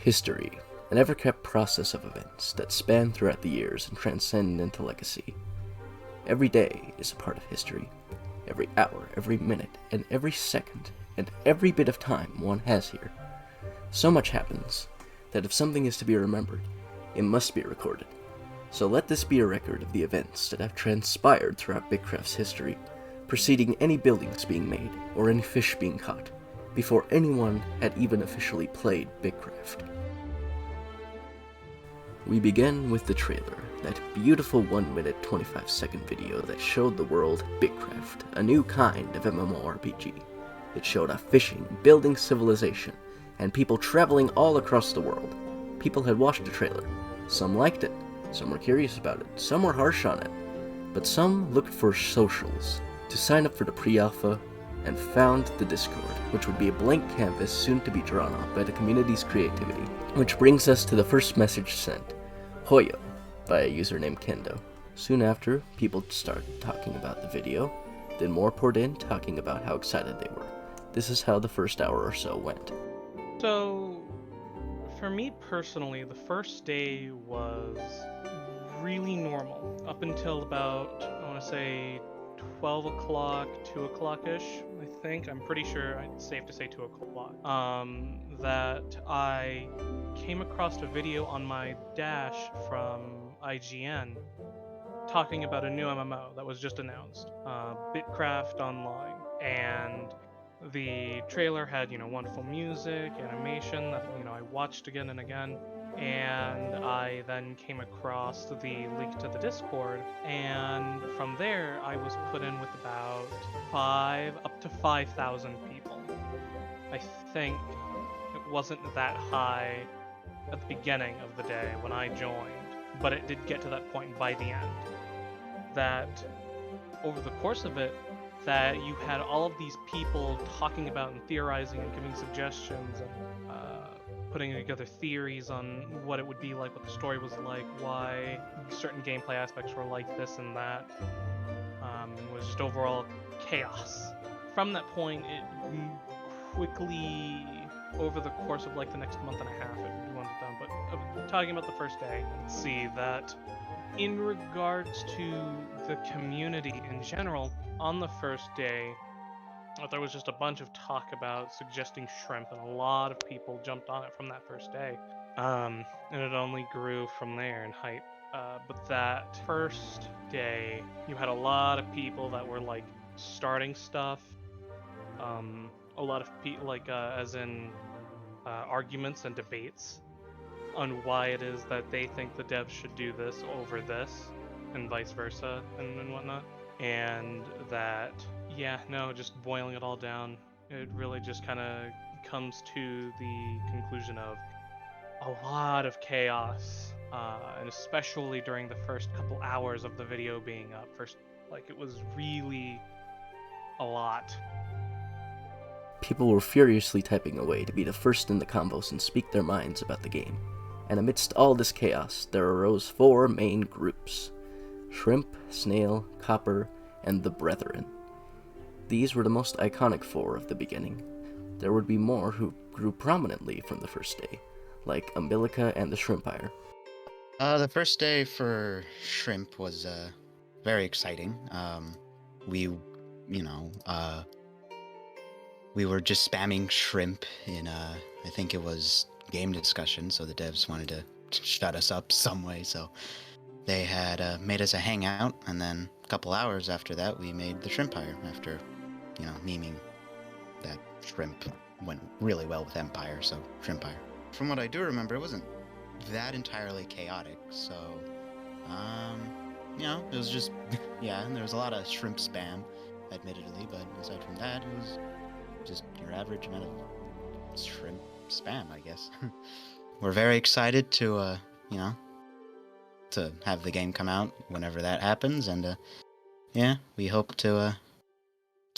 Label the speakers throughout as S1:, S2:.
S1: History, an ever-kept process of events that span throughout the years and transcend into legacy. Every day is a part of history. Every hour, every minute, and every second, and every bit of time one has here. So much happens that if something is to be remembered, it must be recorded. So let this be a record of the events that have transpired throughout bitcraft's history, preceding any buildings being made or any fish being caught, before anyone had even officially played bitcraft. We begin with the trailer, that beautiful 1 minute 25-second video that showed the world bitcraft, a new kind of MMORPG. It showed off fishing, building civilization, and people traveling all across the world. People had watched the trailer. Some liked it, some were curious about it, some were harsh on it, but some looked for socials to sign up for the pre-alpha and found the Discord, which would be a blank canvas soon to be drawn on by the community's creativity. Which brings us to the first message sent, Hoyo, by a user named Kendo. Soon after, people started talking about the video, then more poured in talking about how excited they were. This is how the first hour or so went.
S2: So, for me personally, the first day was really normal, up until about, I want to say, 12 o'clock, 2 o'clock-ish, I think. I'm pretty sure it's safe to say 2 o'clock. That I came across a video on my dash from IGN talking about a new MMO that was just announced, bitcraft Online, and the trailer had, wonderful music, animation that, I watched again and again, and I then came across the link to the Discord, and from there I was put in with about up to 5,000 people. I think it wasn't that high at the beginning of the day when I joined, but it did get to that point by the end. That over the course of it, that you had all of these people talking about and theorizing and giving suggestions and putting together theories on what it would be like, what the story was like, why certain gameplay aspects were like this and that. It was just overall chaos. From that point, it quickly, over the course of like the next month and a half, it went down. But talking about the first day, see that in regards to the community in general, on the first day, there was just a bunch of talk about suggesting shrimp, and a lot of people jumped on it from that first day. And it only grew from there in hype. But that first day, you had a lot of people that were like starting stuff. A lot of people, as in arguments and debates on why it is that they think the devs should do this over this, and vice versa, and whatnot. And that, just boiling it all down, it really just kind of comes to the conclusion of a lot of chaos, and especially during the first couple hours of the video being up. It was really a lot.
S1: People were furiously typing away to be the first in the combos and speak their minds about the game. And amidst all this chaos, there arose 4 main groups: Shrimp, Snail, Copper, and the Brethren. These were the most iconic 4 of the beginning. There would be more who grew prominently from the first day, like Umbilica and the Shrimpire.
S3: The first day for Shrimp was very exciting. We were just spamming Shrimp in, I think it was game discussion, so the devs wanted to shut us up some way, so they had made us a hangout, and then a couple hours after that we made the Shrimpire, after, memeing that Shrimp went really well with Empire, so Shrimpire. From what I do remember, it wasn't that entirely chaotic, so, it was just, and there was a lot of Shrimp spam, admittedly, but aside from that, it was just your average amount of Shrimp spam, I guess. We're very excited to, to have the game come out whenever that happens, and, we hope to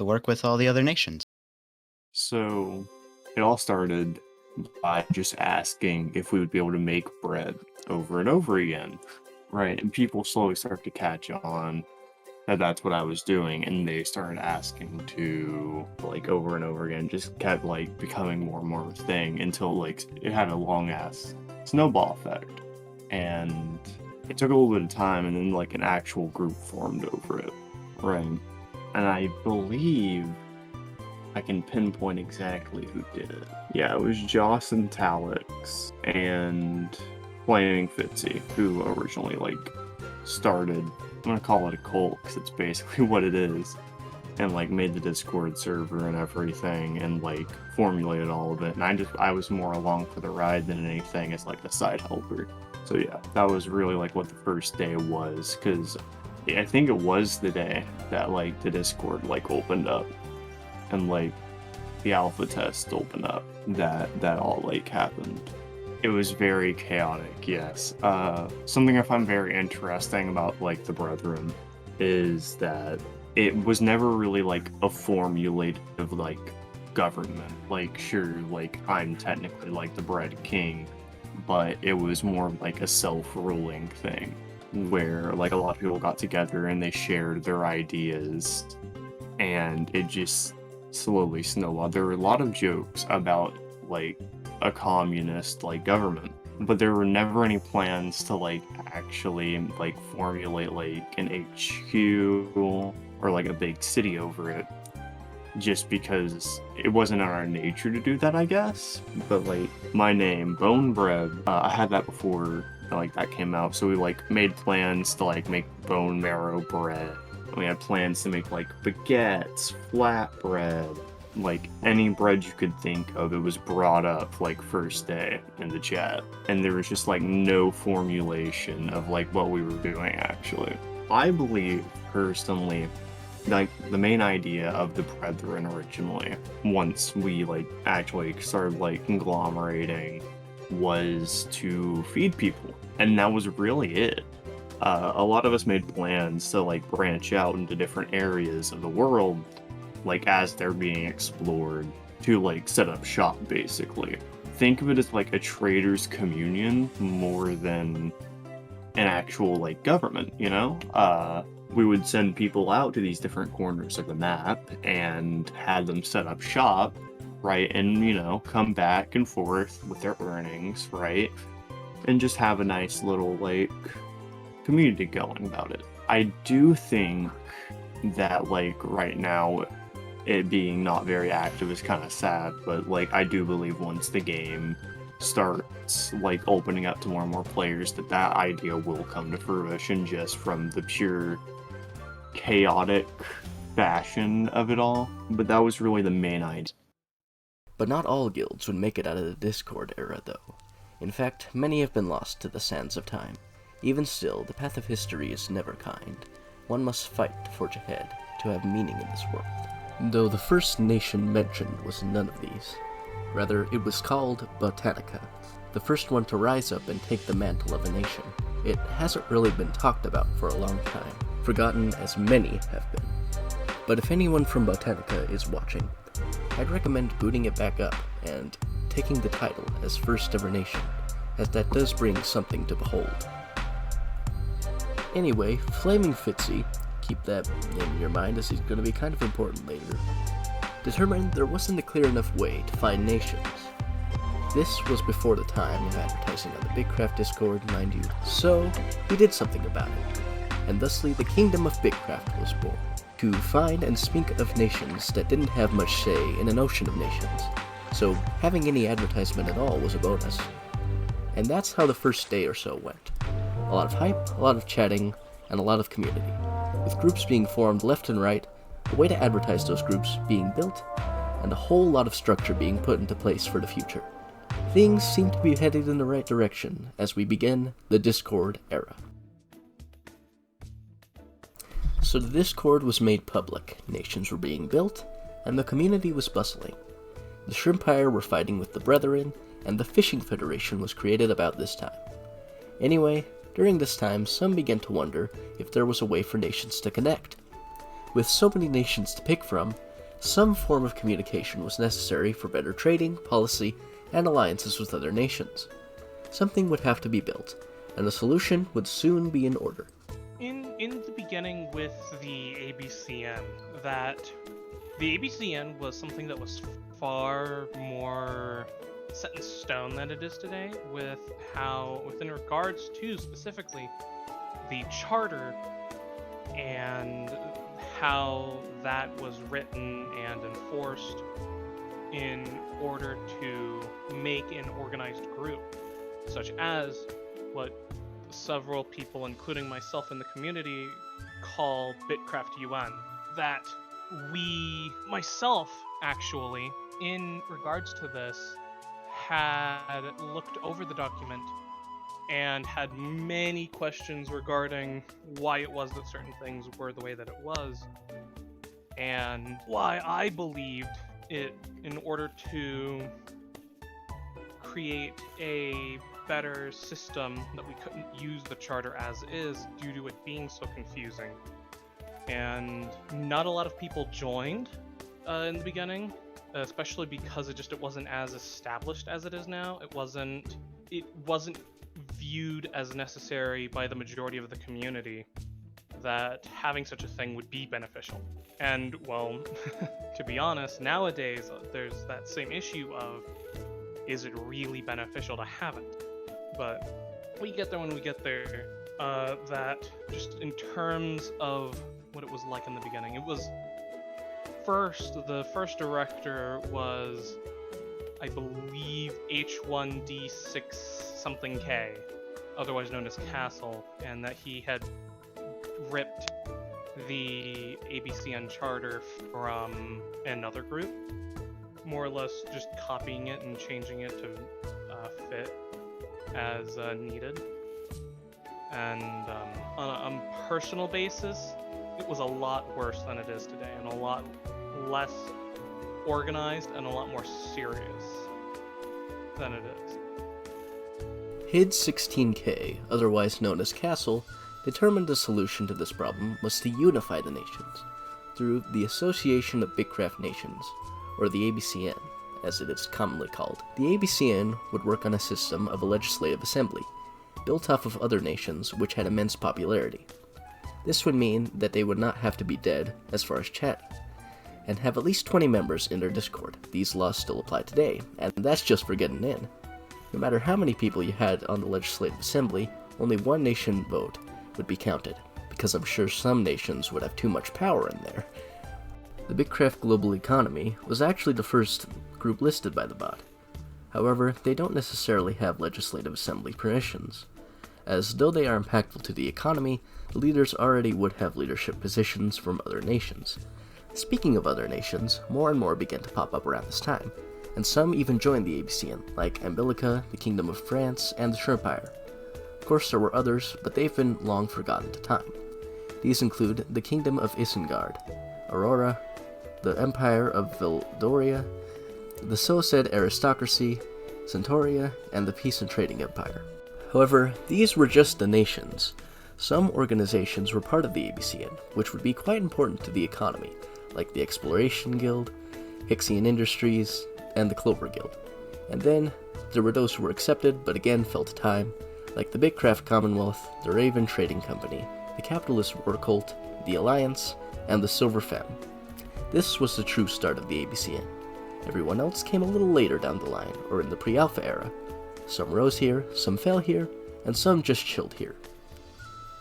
S3: work with all the other nations.
S4: So, it all started by just asking if we would be able to make bread over and over again, right? And people slowly start to catch on, that that's what I was doing, and they started asking to, like, over and over again, just kept, like, becoming more and more of a thing until, like, it had a long-ass snowball effect. And it took a little bit of time, and then, like, an actual group formed over it, right? And I believe I can pinpoint exactly who did it. Yeah, it was Joss and Talix and Flaming Fitzy, who originally, like, started, I'm gonna call it a cult, because it's basically what it is, and, like, made the Discord server and everything, and, like, formulated all of it, and I was more along for the ride than anything as, like, a side helper. So yeah, that was really, like, what the first day was, because I think it was the day that, like, the Discord, like, opened up, and, like, the alpha test opened up, that all, like, happened. It was very chaotic, yes. Something I find very interesting about, like, the Brethren is that it was never really, like, a formulated, like, government. Like, sure, like, I'm technically, like, the Bread King, but it was more like a self-ruling thing, where, like, a lot of people got together and they shared their ideas, and it just slowly snowballed. There were a lot of jokes about, like, a communist, like, government, but there were never any plans to, like, actually, like, formulate, like, an HQ or, like, a big city over it, just because it wasn't in our nature to do that, I guess. But, like, my name, Bonebread, I had that before, like, that came out, so we, like, made plans to, like, make bone marrow bread. We had plans to make, like, baguettes, flatbread, like, any bread you could think of. It was brought up, like, first day in the chat, and there was just, like, no formulation of, like, what we were doing, actually. I believe, personally, like, the main idea of the Brethren originally, once we, like, actually started, like, conglomerating, was to feed people, and that was really it. A lot of us made plans to, like, branch out into different areas of the world, like, as they're being explored, to, like, set up shop, basically. Think of it as, like, a trader's communion more than an actual, like, government, you know? We would send people out to these different corners of the map and had them set up shop, right? And, you know, come back and forth with their earnings, right? And just have a nice little, like, community going about it. I do think that, like, right now, it being not very active is kind of sad, but, like, I do believe once the game starts, like, opening up to more and more players, that idea will come to fruition, just from the pure chaotic fashion of it all. But that was really the main idea.
S1: But not all guilds would make it out of the Discord era, though. In fact, many have been lost to the sands of time. Even still, the path of history is never kind. One must fight to forge ahead, to have meaning in this world. Though the first nation mentioned was none of these. Rather, it was called Botanica, the first one to rise up and take the mantle of a nation. It hasn't really been talked about for a long time, forgotten as many have been. But if anyone from Botanica is watching, I'd recommend booting it back up and taking the title as first ever nation, as that does bring something to behold. Anyway, Flaming Fitzy, keep that in your mind as he's going to be kind of important later, determined there wasn't a clear enough way to find nations. This was before the time of advertising on the bitcraft Discord, mind you, so he did something about it, and thusly the kingdom of bitcraft was born, to find and speak of nations that didn't have much say in an ocean of nations, so having any advertisement at all was a bonus. And that's how the first day or so went. A lot of hype, a lot of chatting, and a lot of community, with groups being formed left and right, a way to advertise those groups being built, and a whole lot of structure being put into place for the future. Things seem to be headed in the right direction as we begin the Discord era. So the Discord was made public, nations were being built, and the community was bustling. The shrimpire were fighting with the Brethren, and the Fishing Federation was created about this time. Anyway, during this time, some began to wonder if there was a way for nations to connect. With so many nations to pick from, some form of communication was necessary for better trading, policy, and alliances with other nations. Something would have to be built, and the solution would soon be in order.
S2: in the beginning with the ABCN, that the ABCN was something that was far more set in stone than it is today, with how, within regards to specifically the charter and how that was written and enforced in order to make an organized group, such as what several people, including myself in the community, call bitcraft UN. That myself actually, in regards to this, had looked over the document and had many questions regarding why it was that certain things were the way that it was, and why I believed it, in order to create a better system, that we couldn't use the charter as is due to it being so confusing. And not a lot of people joined in the beginning, especially because it wasn't as established as it is now. It wasn't viewed as necessary by the majority of the community that having such a thing would be beneficial. And, well, to be honest, nowadays there's that same issue of, is it really beneficial to have it? But we get there when we get there. That just in terms of what it was like in the beginning, it was the first director was, I believe, H1D6 something K, otherwise known as Castle, and that he had ripped the ABCN charter from another group, more or less just copying it and changing it to fit as needed. And on a personal basis, it was a lot worse than it is today, and a lot less organized and a lot more serious than it is.
S1: HID 16K, otherwise known as Castle, determined the solution to this problem was to unify the nations through the Association of Bitcraft Nations, or the ABCN, as it is commonly called. The ABCN would work on a system of a legislative assembly, built off of other nations which had immense popularity. This would mean that they would not have to be dead as far as chatting, and have at least 20 members in their Discord. These laws still apply today, and that's just for getting in. No matter how many people you had on the Legislative Assembly, only one nation vote would be counted, because I'm sure some nations would have too much power in there. The Bitcraft Global Economy was actually the first group listed by the bot. However, they don't necessarily have Legislative Assembly permissions, as though they are impactful to the economy, the leaders already would have leadership positions from other nations. Speaking of other nations, more and more began to pop up around this time, and some even joined the ABCN, like Ambilica, the Kingdom of France, and the Shrimpire. Of course there were others, but they've been long forgotten to time. These include the Kingdom of Isengard, Aurora, the Empire of Valdoria, the so-said Aristocracy, Centauria, and the Peace and Trading Empire. However, these were just the nations. Some organizations were part of the ABCN, which would be quite important to the economy, like the Exploration Guild, Hixian Industries, and the Clover Guild. And then, there were those who were accepted but again fell to time, like the Bitcraft Commonwealth, the Raven Trading Company, the Capitalist War Cult, the Alliance, and the Silver Femme. This was the true start of the ABCN. Everyone else came a little later down the line, or in the pre-alpha era. Some rose here, some fell here, and some just chilled here.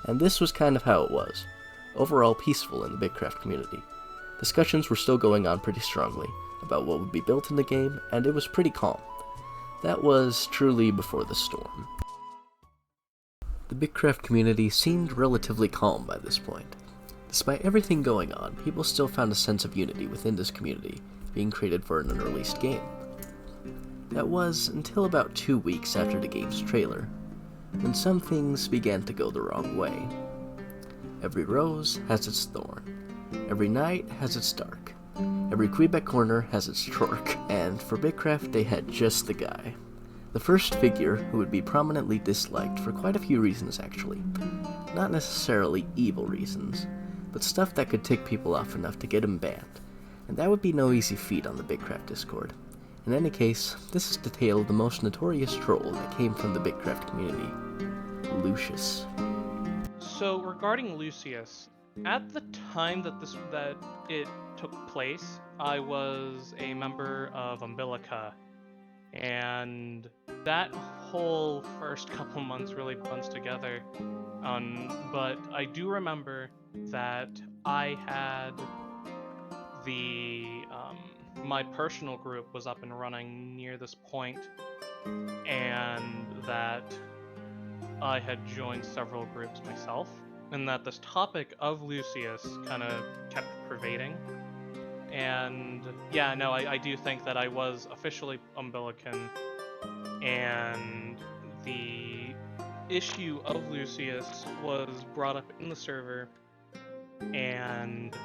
S1: And this was kind of how it was, overall peaceful in the Bitcraft community. Discussions were still going on pretty strongly about what would be built in the game, and it was pretty calm. That was truly before the storm. The Bitcraft community seemed relatively calm by this point. Despite everything going on, people still found a sense of unity within this community, being created for an unreleased game. That was until about 2 weeks after the game's trailer, when some things began to go the wrong way. Every rose has its thorn. Every night has its dark. Every Kweebec corner has its trork, and for Bitcraft they had just the guy. The first figure who would be prominently disliked for quite a few reasons actually. Not necessarily evil reasons, but stuff that could tick people off enough to get him banned, and that would be no easy feat on the Bitcraft Discord. In any case, this is the tale of the most notorious troll that came from the Bitcraft community, Lucius.
S2: So regarding Lucius, at the time that it took place, I was a member of Umbilica, and that whole first couple months really blends together. But I do remember that I had my personal group was up and running near this point, and that I had joined several groups myself, and that this topic of Lucius kind of kept pervading. And yeah, no, I do think that I was officially Umbilican, and the issue of Lucius was brought up in the server, and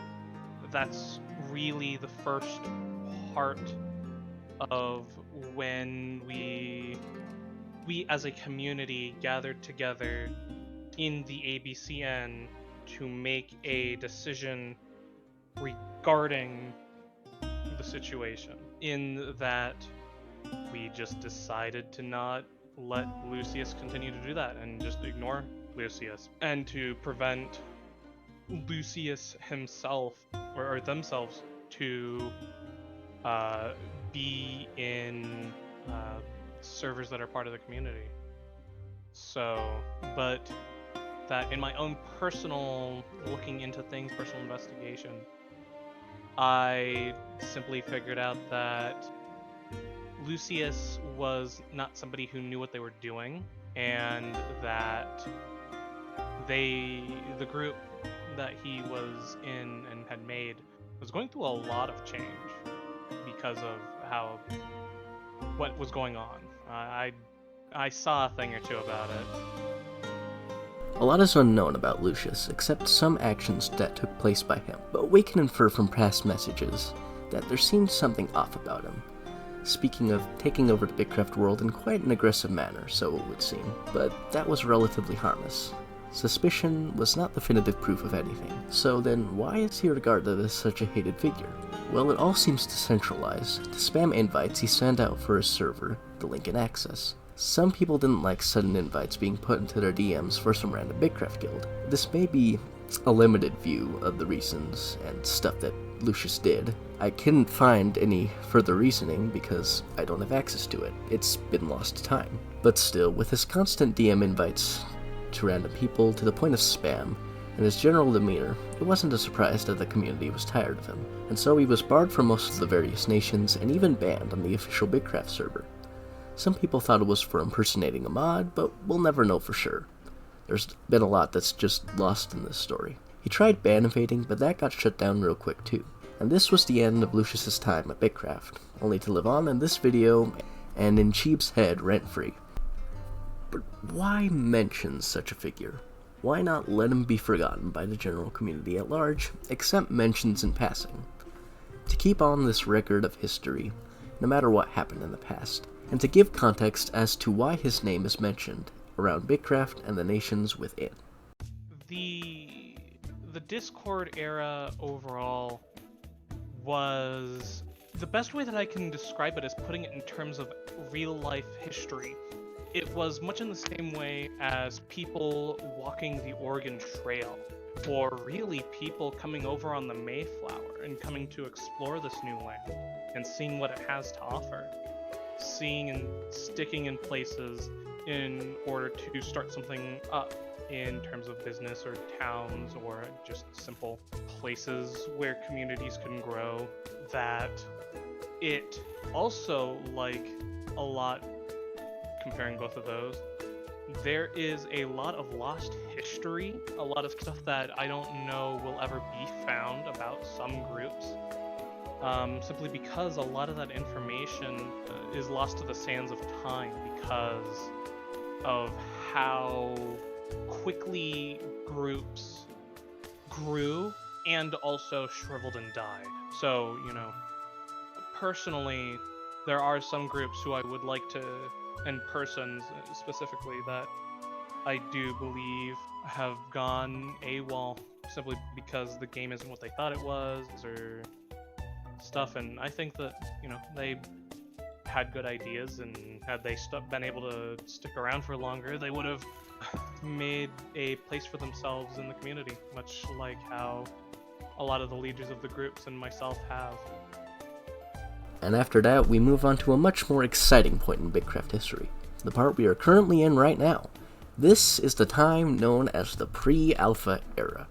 S2: that's really the first part of when we as a community gathered together in the ABCN to make a decision regarding the situation. In that, we just decided to not let Lucius continue to do that and just ignore Lucius, and to prevent Lucius himself or themselves to be in servers that are part of the community. So, but that in my own personal looking into things, personal investigation, I simply figured out that Lucius was not somebody who knew what they were doing, and that the group that he was in and had made was going through a lot of change because of what was going on. I saw a thing or two about it.
S1: A lot is unknown about Lucius, except some actions that took place by him, but we can infer from past messages that there seemed something off about him. Speaking of taking over the bitcraft world in quite an aggressive manner, so it would seem, but that was relatively harmless. Suspicion was not definitive proof of anything, so then why is he regarded as such a hated figure? Well, it all seems to centralize to spam invites he sent out for his server, the Lincoln Access. Some people didn't like sudden invites being put into their DMs for some random bitcraft guild. This may be a limited view of the reasons and stuff that Lucius did. I couldn't find any further reasoning because I don't have access to it. It's been lost to time. But still, with his constant DM invites to random people to the point of spam, and his general demeanor, it wasn't a surprise that the community was tired of him, and so he was barred from most of the various nations and even banned on the official bitcraft server. Some people thought it was for impersonating a mod, but we'll never know for sure. There's been a lot that's just lost in this story. He tried ban evading, but that got shut down real quick too. And this was the end of Lucius's time at bitcraft, only to live on in this video and in Cheeb's head rent-free. But why mention such a figure? Why not let him be forgotten by the general community at large, except mentions in passing? To keep on this record of history, no matter what happened in the past, and to give context as to why his name is mentioned around bitcraft and the nations within.
S2: The Discord era overall was... the best way that I can describe it is putting it in terms of real-life history. It was much in the same way as people walking the Oregon Trail, or really people coming over on the Mayflower and coming to explore this new land and seeing what it has to offer. Seeing and sticking in places in order to start something up in terms of business or towns or just simple places where communities can grow. That it also, like a lot, comparing both of those, there is a lot of lost history, a lot of stuff that I don't know will ever be found about some groups. Simply because a lot of that information is lost to the sands of time because of how quickly groups grew and also shriveled and died. So, personally, there are some groups who I would like to, and persons specifically, that I do believe have gone AWOL simply because the game isn't what they thought it was, or stuff, and I think that, had good ideas, and had they been able to stick around for longer, they would have made a place for themselves in the community, much like how a lot of the leaders of the groups and myself have.
S1: And after that, we move on to a much more exciting point in bitcraft history, the part we are currently in right now. This is the time known as the pre-alpha era.